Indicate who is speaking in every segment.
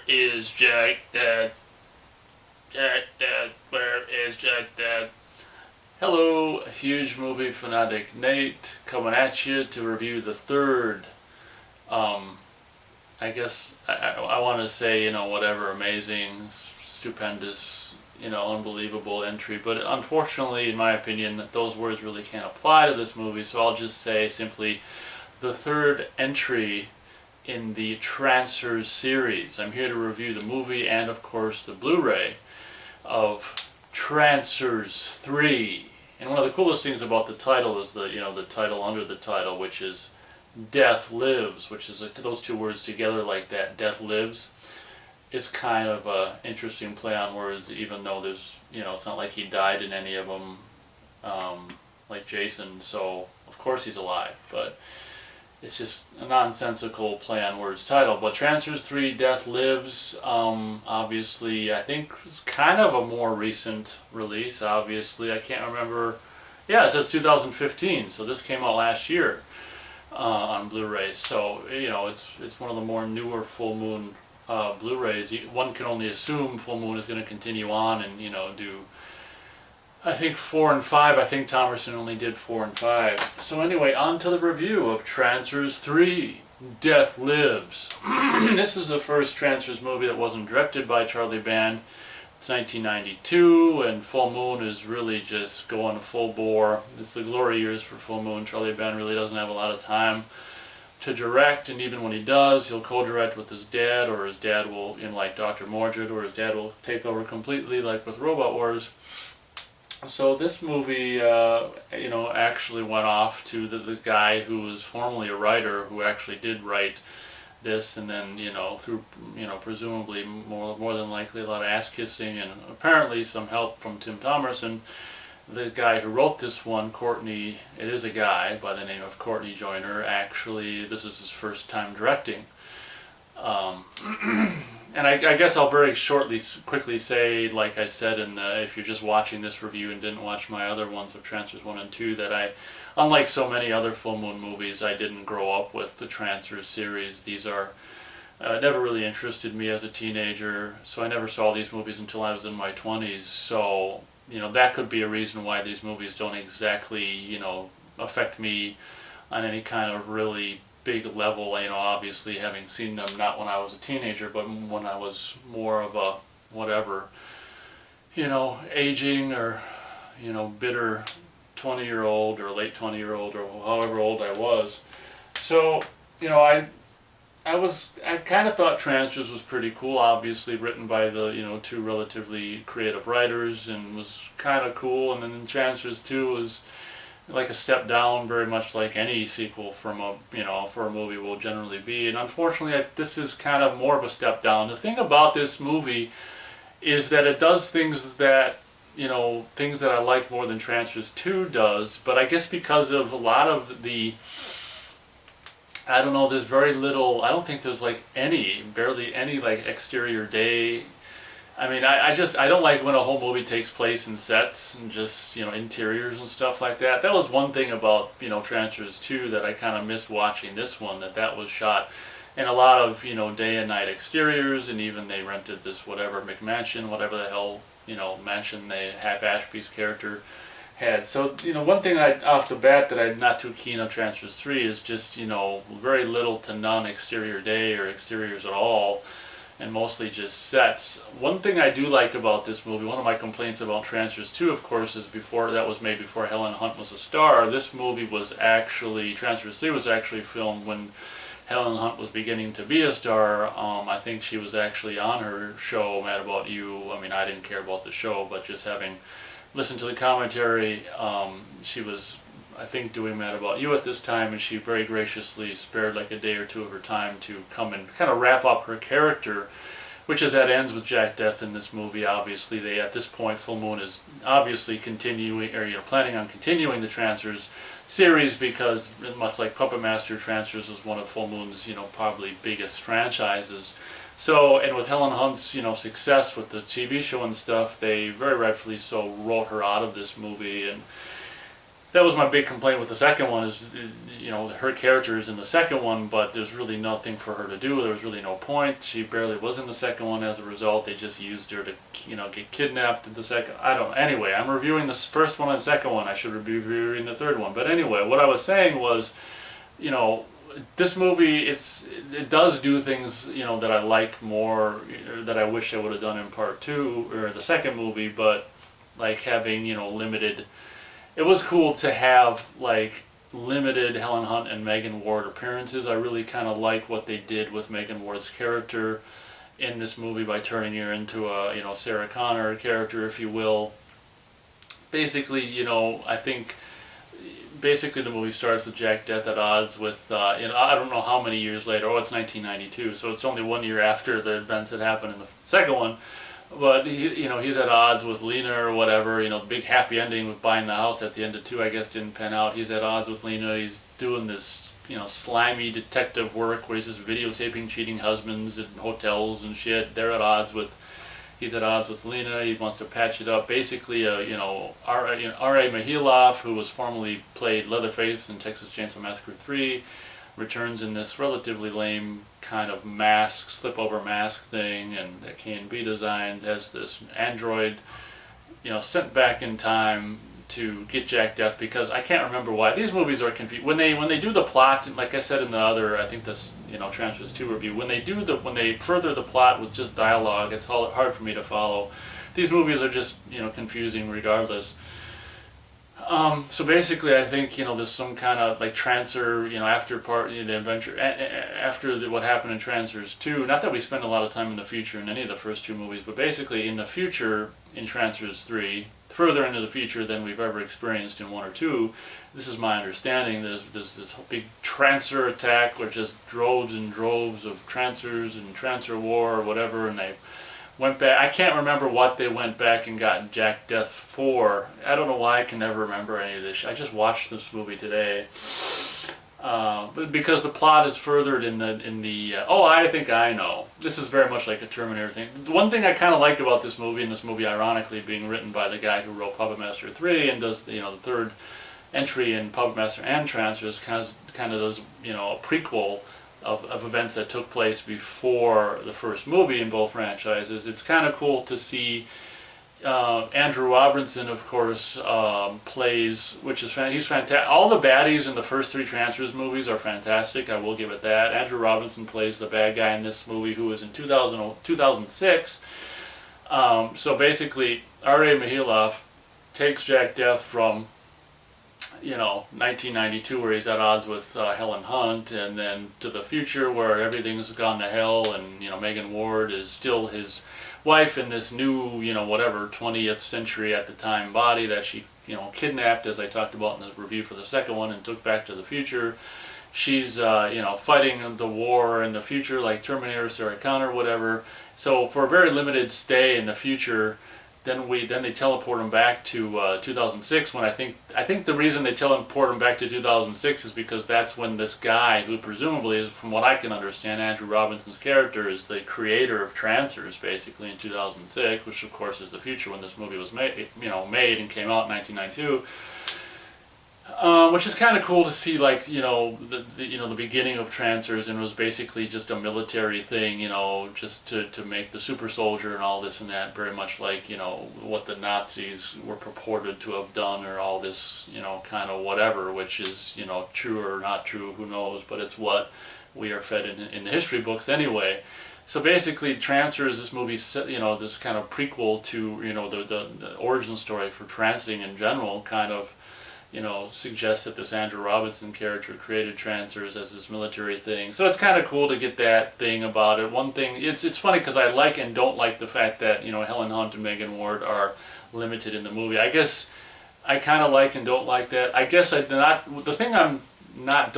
Speaker 1: is Jack Dad? Jack Dad, where is Jack Dad? Hello, huge movie fanatic Nate, coming at you to review the third, I guess I want to say, whatever, amazing, stupendous, unbelievable entry, but unfortunately, in my opinion, those words really can't apply to this movie, so I'll just say simply the third entry in the Trancers series. I'm here to review the movie and, of course, the Blu-ray of Trancers 3. And one of the coolest things about the title is the title under the title, which is Deth Lives, which is those two words together like that, Deth Lives. It's kind of a interesting play on words, even though there's, it's not like he died in any of them, like Jason, so of course he's alive, but it's just a nonsensical play on words title. But Trancers 3 Deth Lives, obviously, I think it's kind of a more recent release, obviously. I can't remember. Yeah, it says 2015, so this came out last year on Blu-ray. So, it's one of the more newer full moon Blu-rays. One can only assume full moon is going to continue on and, do, I think 4 and 5. I think Thomerson only did 4 and 5. So anyway, on to the review of Trancers 3, Deth Lives. This is the first Trancers movie that wasn't directed by Charlie Band. It's 1992, and Full Moon is really just going full bore. It's the glory years for Full Moon. Charlie Band really doesn't have a lot of time to direct, and even when he does, he'll co-direct with his dad, or his dad will, like Dr. Mordred, or his dad will take over completely, like with Robot Wars. So this movie, actually went off to the guy who was formerly a writer, who actually did write this, and then, through, presumably more than likely a lot of ass-kissing and apparently some help from Tim Thomerson, the guy who wrote this one, Courtney, it is a guy by the name of Courtney Joyner, actually, this is his first time directing. And I guess I'll very quickly say, like I said, if you're just watching this review and didn't watch my other ones of Trancers 1 and 2, that unlike so many other Full Moon movies, I didn't grow up with the Trancers series. These are never really interested me as a teenager, so I never saw these movies until I was in my 20s. So, that could be a reason why these movies don't exactly, affect me on any kind of really big level, obviously having seen them not when I was a teenager, but when I was more of a, whatever, aging or, bitter 20-year-old or late 20-year-old or however old I was. So, I kind of thought Trancers was pretty cool, obviously written by the, two relatively creative writers, and was kind of cool. And then Trancers 2 was like a step down, very much like any sequel from for a movie will generally be. And unfortunately, this is kind of more of a step down. The thing about this movie is that it does things that, things that I like more than Trancers 2 does, but I guess because of a lot of the, I don't know, there's very little, I don't think there's barely any like exterior day. I mean, I don't like when a whole movie takes place in sets and just, interiors and stuff like that. That was one thing about, Trancers 2 that I kind of missed watching this one, that was shot in a lot of, day and night exteriors, and even they rented this whatever McMansion, whatever the hell, mansion Ashby's character had. So, one thing off the bat that I'm not too keen on Trancers 3 is just, very little to none exterior day or exteriors at all, and mostly just sets. One thing I do like about this movie, one of my complaints about Trancers 2, of course, is that was made before Helen Hunt was a star. This movie was actually, Trancers 3 was actually filmed when Helen Hunt was beginning to be a star. I think she was actually on her show, Mad About You. I mean, I didn't care about the show, but just having listened to the commentary, she was, I think, doing Mad About You at this time, and she very graciously spared like a day or two of her time to come and kind of wrap up her character, which is that ends with Jack Deth in this movie. Obviously, they, at this point, Full Moon is obviously continuing, or planning on continuing the Trancers series, because much like Puppet Master, Trancers was one of Full Moon's, probably biggest franchises. So, and with Helen Hunt's, success with the TV show and stuff, they very rightfully so wrote her out of this movie, and that was my big complaint with the second one is, you know, her character is in the second one, but there's really nothing for her to do. There was really no point. She barely was in the second one as a result. They just used her to, you know, get kidnapped in the second. I don't. Anyway, I'm reviewing the first one and the second one. I should be reviewing the third one. But anyway, what I was saying was, you know, this movie, it does do things, you know, that I like more, that I wish I would have done in part two or the second movie, but like having, you know, limited. It was cool to have like limited Helen Hunt and Megan Ward appearances. I really kind of like what they did with Megan Ward's character in this movie by turning her into a, you know, Sarah Connor character, if you will. Basically, you know, I think basically the movie starts with Jack Deth at odds with, you know, I don't know how many years later. Oh, it's 1992, so it's only 1 year after the events that happened in the second one. But he, you know, he's at odds with Lena or whatever. You know, the big happy ending with buying the house at the end of 2, I guess, didn't pan out. He's at odds with Lena. He's doing this, you know, slimy detective work where he's just videotaping cheating husbands in hotels and shit. They're at odds with. He's at odds with Lena. He wants to patch it up. Basically, you know, R.A. Mahilov, who was formerly played Leatherface in Texas Chainsaw Massacre 3, returns in this relatively lame kind of mask, slip-over mask thing, and that can be designed as this android, you know, sent back in time to get Jack Deth, because I can't remember why. These movies are confused. When they do the plot, like I said in the other, I think this, you know, Trancers 2 review, when they further the plot with just dialogue, it's hard for me to follow. These movies are just, you know, confusing regardless. So basically, I think, you know, there's some kind of like Trancer, you know, after the adventure, after what happened in Trancers 2. Not that we spend a lot of time in the future in any of the first two movies, but basically in the future in Trancers 3, further into the future than we've ever experienced in 1 or 2. This is my understanding. There's this big Trancer attack, where just droves and droves of Trancers and Trancer War or whatever, and they went back. I can't remember what they went back and got Jack Deth for. I don't know why I can never remember any of this. I just watched this movie today, but because the plot is furthered in the. Oh, I think I know. This is very much like a Terminator thing. The one thing I kind of like about this movie, and this movie ironically being written by the guy who wrote Puppet Master 3 and does, you know, the third entry in Puppet Master and Trancers, kind of does, you know, a prequel of events that took place before the first movie in both franchises. It's kind of cool to see Andrew Robinson, of course, plays, which is he's fantastic. All the baddies in the first 3 Trancers movies are fantastic, I will give it that. Andrew Robinson plays the bad guy in this movie, who was in 2006. So basically, R.A. Mahilov takes Jack Deth from, you know, 1992, where he's at odds with Helen Hunt, and then to the future where everything's gone to hell, and, you know, Megan Ward is still his wife in this new, you know, whatever 20th century at the time body that she, you know, kidnapped, as I talked about in the review for the second one, and took back to the future. She's, you know, fighting the war in the future like Terminator, Sarah Connor, whatever. So for a very limited stay in the future, then they teleport him back to 2006. When I think the reason they teleport him back to 2006 is because that's when this guy, who presumably is, from what I can understand, Andrew Robinson's character, is the creator of Trancers, basically, in 2006, which of course is the future when this movie was made and came out in 1992. Which is kind of cool to see, like, you know, the beginning of Trancers, and it was basically just a military thing, you know, just to make the super soldier and all this and that, very much like, you know, what the Nazis were purported to have done, or all this, you know, kind of whatever, which is, you know, true or not true, who knows, but it's what we are fed in the history books anyway. So basically, Trancers, this movie, you know, this kind of prequel to, you know, the origin story for trancing in general, kind of, you know, suggests that this Andrew Robinson character created Trancers as this military thing. So it's kind of cool to get that thing about it. One thing, it's funny because I like and don't like the fact that, you know, Helen Hunt and Megan Ward are limited in the movie. I guess I kind of like and don't like that. I guess the thing I'm not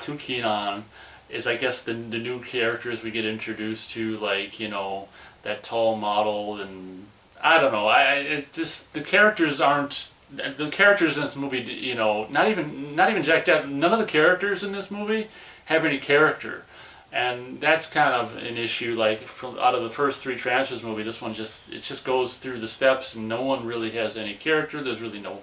Speaker 1: too keen on is, I guess, the new characters we get introduced to, like, you know, that tall model, and I don't know. It just, the characters aren't. The characters in this movie, you know, not even Jack Deth, none of the characters in this movie have any character, and that's kind of an issue. Like, out of the first 3 Trancers movie, this one just goes through the steps, and no one really has any character. There's really no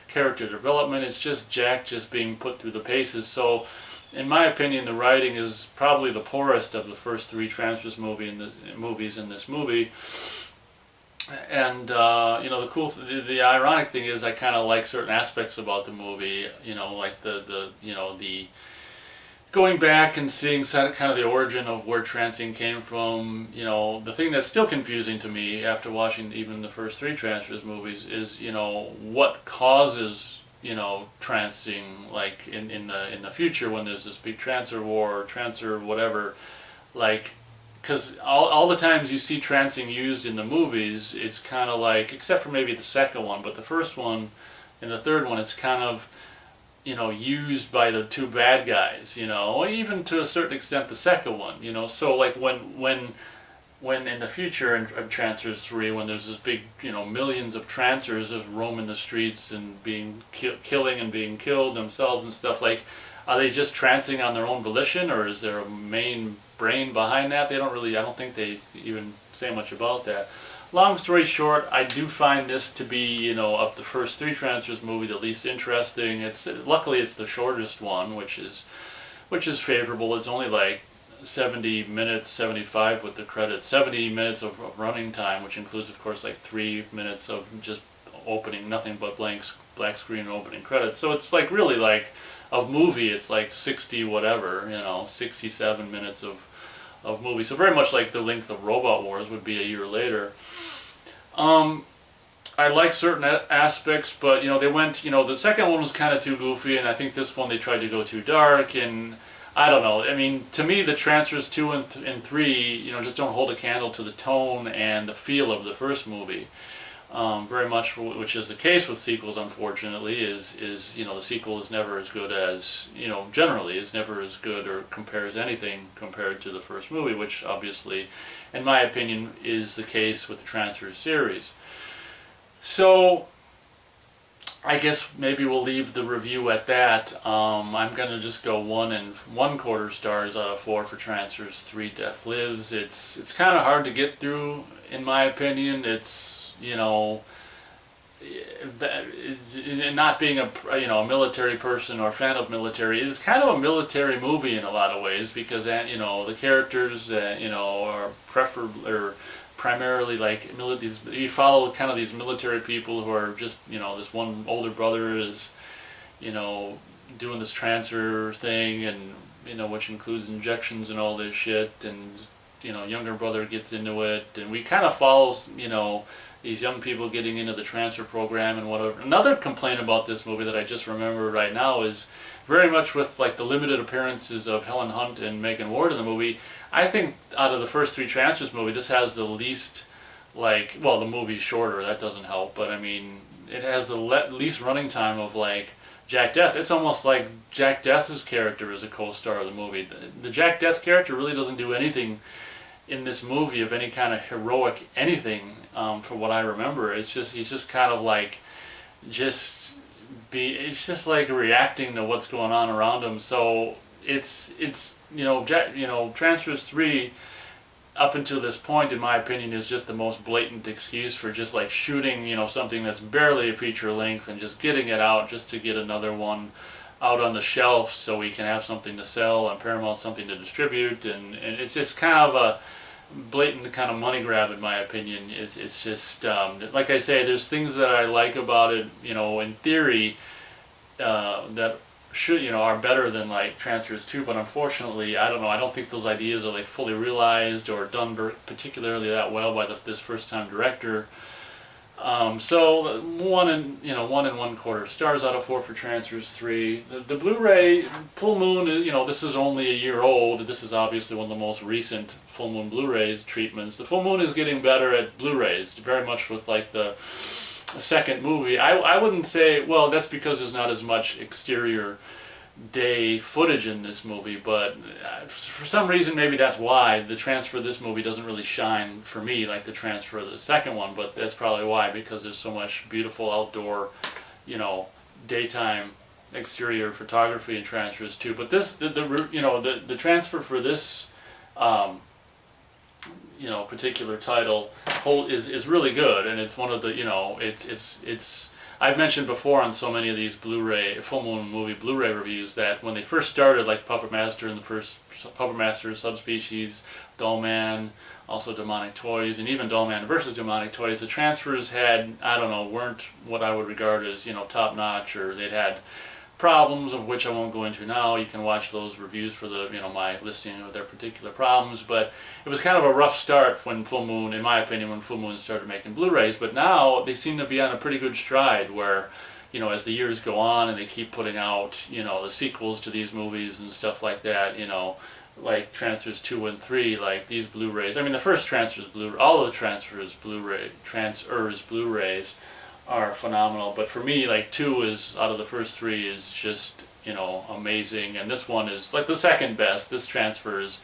Speaker 1: character development. It's just Jack just being put through the paces. So in my opinion, the writing is probably the poorest of the first three Trancers movies in this movie. And the ironic thing is, I kind of like certain aspects about the movie. Like the going back and seeing kind of the origin of where trancing came from. The thing that's still confusing to me after watching even the first three Trancers movies is what causes trancing, like in the future when there's this big Trancer war or Trancer whatever, like. Because all the times you see trancing used in the movies, it's kind of like, except for maybe the second one, but the first one and the third one, it's kind of, used by the two bad guys, even to a certain extent the second one, So like when in the future in Trancers 3, when there's this big, millions of Trancers roaming the streets and being killing and being killed themselves and stuff, like, are they just trancing on their own volition, or is there a main brain behind that? I don't think they even say much about that. Long story short, I do find this to be, of the first three Trancers movie, the least interesting. Luckily it's the shortest one, which is favorable. It's only like 70 minutes, 75 with the credits, 70 minutes of running time, which includes, of course, like 3 minutes of just opening, nothing but black screen and opening credits. So it's like really like, of movie, it's like 60 whatever, 67 minutes of movie. So very much like the length of Robot Wars would be a year later. I like certain aspects, but they went, the second one was kind of too goofy, and I think this one they tried to go too dark, and I don't know. I mean, to me, the Trancers 2 and 3, just don't hold a candle to the tone and the feel of the first movie. Very much, which is the case with sequels, unfortunately, is the sequel is never as good as, generally is never as good or compares anything compared to the first movie, which obviously, in my opinion, is the case with the Trancers series. So, I guess maybe we'll leave the review at that. I'm going to just go 1 1/4 stars out of 4 for Trancers 3 Deth Lives. It's kind of hard to get through, in my opinion. It's not being a military person or fan of military, it's kind of a military movie in a lot of ways, because the characters are primarily like you follow kind of these military people who are just this one older brother is doing this Trancer thing, and which includes injections and all this shit, and younger brother gets into it, and we kind of follow these young people getting into the Trancer program and whatever. Another complaint about this movie that I just remember right now is very much with like the limited appearances of Helen Hunt and Megan Ward in the movie. I think out of the first three Trancers movie, this has the least, like, well, the movie's shorter, that doesn't help, but I mean, it has the least running time of like Jack Deth. It's almost like Jack Deth's character is a co-star of the movie. The Jack Deth character really doesn't do anything in this movie of any kind of heroic anything, from what I remember. It's just, he's just kind of like, it's just like reacting to what's going on around him. So it's Trancers 3 up until this point, in my opinion, is just the most blatant excuse for just like shooting, something that's barely a feature length and just getting it out just to get another one out on the shelf so we can have something to sell and Paramount something to distribute, and it's just kind of a blatant kind of money grab, in my opinion. It's just like I say, there's things that I like about it, in theory, that should are better than like Trancers 2, but unfortunately, I don't know, I don't think those ideas are like fully realized or done particularly that well by this first time director. So 1 1/4 stars out of 4 for Trancers 3. The Blu-ray Full Moon, this is only a year old. This is obviously one of the most recent Full Moon Blu-ray treatments. The Full Moon is getting better at Blu-rays, very much with like the second movie. I wouldn't say, well, that's because there's not as much exterior day footage in this movie, but for some reason maybe that's why the transfer of this movie doesn't really shine for me like the transfer of the second one, but that's probably why, because there's so much beautiful outdoor, daytime exterior photography in Trancers 2. But this, the transfer for this particular title is really good, and it's one of the, it's I've mentioned before on so many of these Blu-ray, Full Moon movie Blu-ray reviews, that when they first started, like Puppet Master and the first Puppet Master Subspecies, Doll Man, also Demonic Toys, and even Doll Man versus Demonic Toys, the transfers had, I don't know, weren't what I would regard as, top notch, or they'd had problems, of which I won't go into now. You can watch those reviews for the, my listing of their particular problems, but it was kind of a rough start when Full Moon, in my opinion, when Full Moon started making Blu-rays, but now they seem to be on a pretty good stride where, as the years go on and they keep putting out, the sequels to these movies and stuff like that, like Trancers 2 and 3, like these Blu-rays. I mean, the first Trancers Blu-ray, all of the Trancers Blu-rays are phenomenal, but for me, like 2 is, out of the first 3, is just, amazing, and this one is like the second best. This transfer is,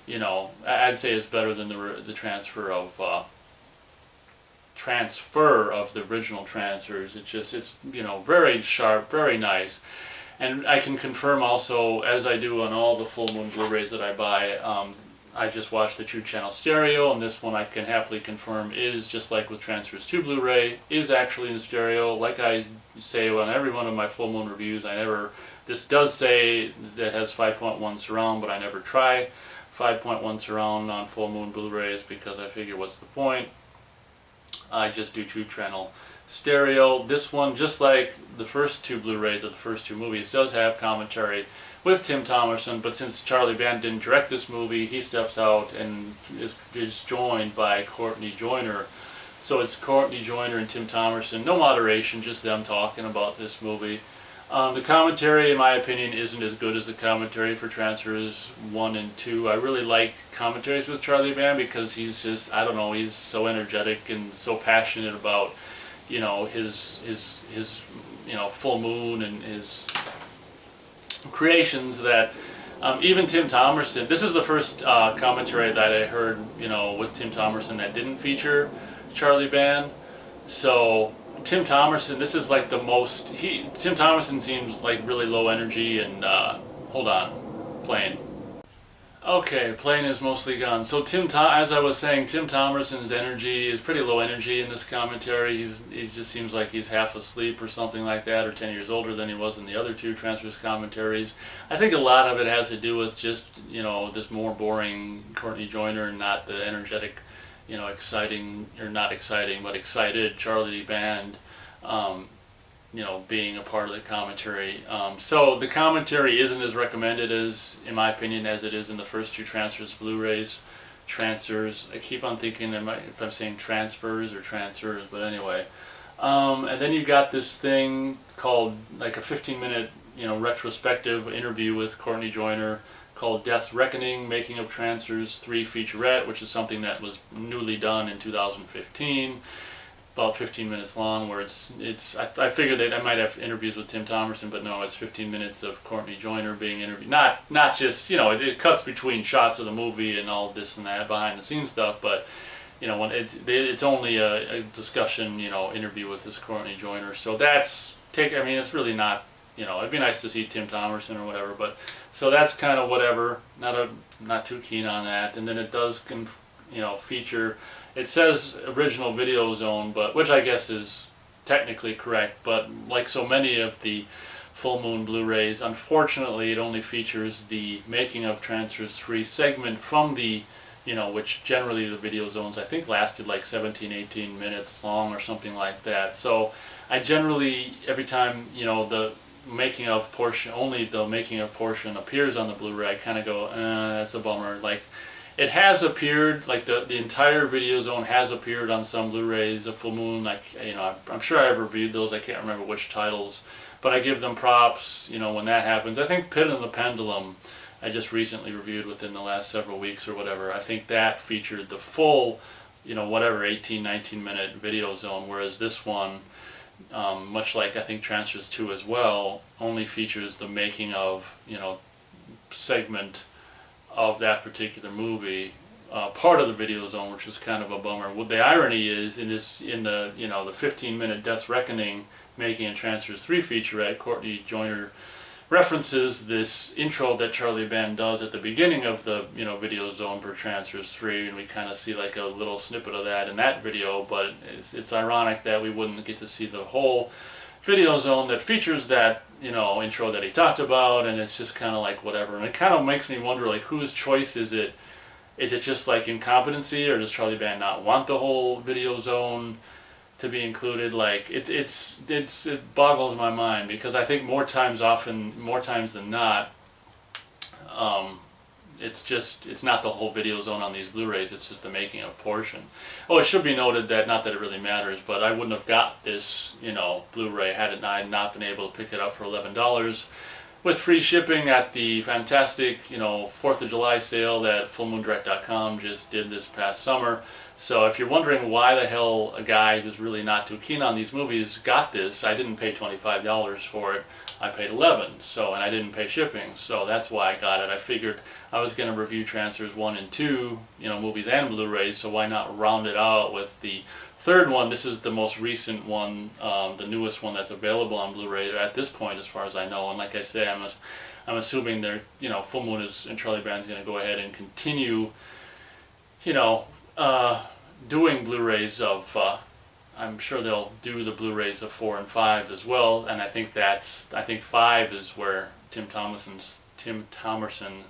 Speaker 1: I'd say is better than the transfer of the original Trancers. It's very sharp, very nice. And I can confirm also, as I do on all the Full Moon Blu-rays that I buy, I just watched the True Channel Stereo, and this one I can happily confirm is, just like with Trancers 2 Blu-ray, is actually in stereo. Like I say on every one of my Full Moon reviews, this does say that it has 5.1 surround, but I never try 5.1 surround on Full Moon Blu-rays because I figure, what's the point? I just do True Channel Stereo. This one, just like the first 2 Blu-rays of the first 2 movies, does have commentary with Tim Thomerson, but since Charlie Band didn't direct this movie, he steps out and is joined by Courtney Joyner. So it's Courtney Joyner and Tim Thomerson, no moderation, just them talking about this movie. The commentary, in my opinion, isn't as good as the commentary for Trancers 1 and 2. I really like commentaries with Charlie Band because he's just, I don't know, he's so energetic and so passionate about, his Full Moon and his creations that even Tim Thomerson, this is the first commentary that I heard, with Tim Thomerson that didn't feature Charlie Band. So Tim Thomerson, this is like the most, Tim Thomerson seems like really low energy and, hold on, playing. Okay, plane is mostly gone. So as I was saying, Tim Thomerson's energy is pretty low energy in this commentary. He just seems like he's half asleep or something like that, or 10 years older than he was in the other 2 Trancers commentaries. I think a lot of it has to do with just, this more boring Courtney Joyner and not the energetic, exciting, or not exciting, but excited Charlie Band, being a part of the commentary. So the commentary isn't as recommended as, in my opinion, as it is in the first 2 Trancers Blu-rays. Trancers, I keep on thinking if I'm saying transfers or Trancers, but anyway. And then you got this thing called, like a 15-minute, retrospective interview with Courtney Joyner called Death's Reckoning, Making of Trancers 3 Featurette, which is something that was newly done in 2015. About 15 minutes long, where I figured that I might have interviews with Tim Thomerson, but no, it's 15 minutes of Courtney Joyner being interviewed. Not just, it cuts between shots of the movie and all this and that behind the scenes stuff, but when it's only a discussion, interview with this Courtney Joyner. So it's really not, it'd be nice to see Tim Thomerson or whatever, but so that's kind of whatever. Not too keen on that. And then it does feature, it says original Video Zone, but which I guess is technically correct, but like so many of the Full Moon Blu-rays, unfortunately it only features the Making of Trancers 3 segment from the, which generally the Video Zones I think lasted like 17-18 minutes long or something like that. So I generally, every time the making of portion, only the making of portion appears on the Blu-ray, I kind of go, that's a bummer. Like, it has appeared, like the entire Video Zone has appeared on some Blu-rays of Full Moon. Like, I'm sure I've reviewed those. I can't remember which titles, but I give them props, when that happens. I think Pit and the Pendulum, I just recently reviewed within the last several weeks or whatever. I think that featured the full, 18, 19 minute Video Zone, whereas this one, much like I think Trancers 2 as well, only features the making of, segment of that particular movie, part of the Video Zone, which is kind of a bummer. What the irony is, in the 15-minute Death's Reckoning Making a Trancers 3 featurette, Courtney Joyner references this intro that Charlie Band does at the beginning of the Video Zone for Trancers 3, and we kind of see like a little snippet of that in that video. But it's ironic that we wouldn't get to see the whole video zone that features that, you know, intro that he talked about, and it's just kind of like whatever. And it kind of makes me wonder, like, whose choice is it? Is it just like incompetency, or does Charlie Band not want the whole video zone to be included? Like, it boggles my mind, because I think more times than not, it's not the whole video zone on these Blu-rays, it's just the making of portion. Oh, it should be noted that, not that it really matters, but I wouldn't have got this, you know, Blu-ray had I not been able to pick it up for $11 with free shipping at the fantastic, you know, 4th of July sale that FullMoonDirect.com just did this past summer. So if you're wondering why the hell a guy who's really not too keen on these movies got this, I didn't pay $25 for it. I paid $11, so, and I didn't pay shipping, so that's why I got it. I figured I was going to review Trancers 1 and 2, you know, movies and Blu-rays, so why not round it out with the third one? This is the most recent one, the newest one that's available on Blu-ray at this point, as far as I know. And like I say, I'm assuming they're, you know, Full Moon and Charlie Band's going to go ahead and continue, you know, doing Blu-rays of. I'm sure they'll do the Blu-rays of 4 and 5 as well, and I think 5 is where Tim Thomerson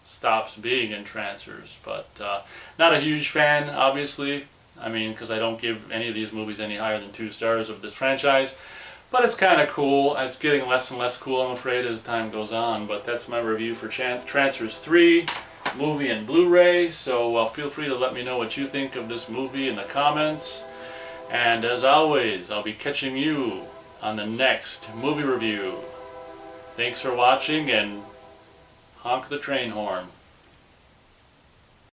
Speaker 1: stops being in Trancers. But not a huge fan, obviously. I mean, because I don't give any of these movies any higher than 2 stars of this franchise. But it's kind of cool. It's getting less and less cool, I'm afraid, as time goes on. But that's my review for Trancers 3, movie and Blu-ray. So feel free to let me know what you think of this movie in the comments. And as always, I'll be catching you on the next movie review. Thanks for watching, and honk the train horn.